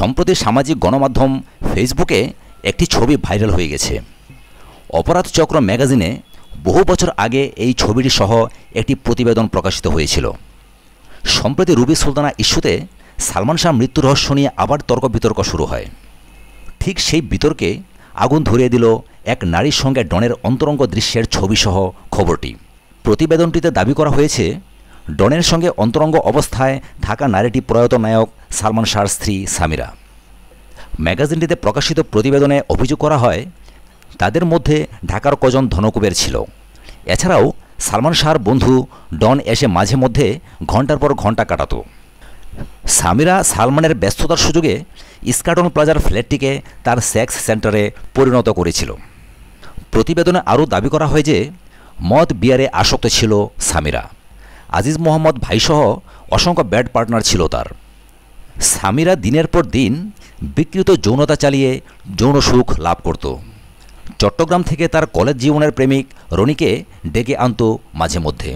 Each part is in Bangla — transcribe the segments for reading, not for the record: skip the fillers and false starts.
সম্প্রতি সামাজিক গণমাধ্যম ফেসবুকে একটি ছবি ভাইরাল হয়ে গেছে। অপরাধ চক্র ম্যাগাজিনে বহু বছর আগে এই ছবিটি সহ একটি প্রতিবেদন প্রকাশিত হয়েছিল। সম্প্রতি রুবি সুলতানা ইস্যুতে সালমান শাহ মৃত্যু রহস্য নিয়ে আবার তর্ক বিতর্ক শুরু হয়। ঠিক সেই বিতর্কে আগুন ধরিয়ে দিল এক নারীর সঙ্গে ডনের অন্তরঙ্গ দৃশ্যের ছবিসহ খবরটি। প্রতিবেদনটিতে দাবি করা হয়েছে, ডনের সঙ্গে অন্তরঙ্গ অবস্থায় থাকা নারীটি প্রয়াত নায়ক সালমান শাহর স্ত্রী সামিরা। ম্যাগাজিনটিতে প্রকাশিত প্রতিবেদনে অভিযোগ করা হয়, তাদের মধ্যে ঢাকার কজন ধনকুবের ছিল। এছাড়াও সালমান শাহর বন্ধু ডন এসে মাঝে মধ্যে ঘণ্টার পর ঘণ্টা কাটাত। সামিরা সালমানের ব্যস্ততার সুযোগে ইস্কাটন প্লাজার ফ্ল্যাটটিকে তার সেক্স সেন্টারে পরিণত করেছিল। প্রতিবেদনে আরও দাবি করা হয় যে মদ বিয়ারে আসক্ত ছিল সামিরা। আজিজ মোহাম্মদ ভাইসহ অসংখ্য ব্যাড পার্টনার ছিল তার। সামিরা দিনের পর দিন বিকৃত যৌনতা চালিয়ে যৌন সুখ লাভ করত। চট্টগ্রাম থেকে তার কলেজ জীবনের প্রেমিক রনিকে ডেকে আনত মাঝে মধ্যে।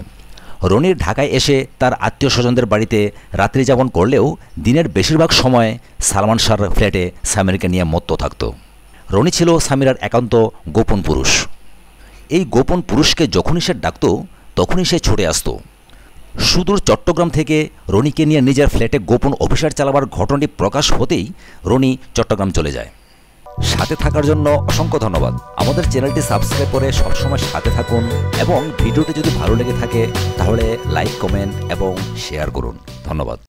রনির ঢাকায় এসে তার আত্মীয় স্বজনদের বাড়িতে রাত্রি যাপন করলেও দিনের বেশিরভাগ সময় সালমান শাহর ফ্ল্যাটে সামিরাকে নিয়ে মত্ত থাকত। রনি ছিল সামিরার একান্ত গোপন পুরুষ। এই গোপন পুরুষকে যখনই সে ডাকত তখনই সে ছুটে আসত। সুদূর চট্টগ্রাম থেকে রনিকে নিয়ে নিজের ফ্ল্যাটে গোপন অভিযান চালাবার ঘটনাটি প্রকাশ হতেই রনি চট্টগ্রাম চলে যায়। সাথে থাকার জন্য অসংখ্য ধন্যবাদ। আমাদের চ্যানেলটি সাবস্ক্রাইব করে সবসময় সাথে থাকুন এবং ভিডিওটি যদি ভালো লেগে থাকে তাহলে লাইক, কমেন্ট এবং শেয়ার করুন। ধন্যবাদ।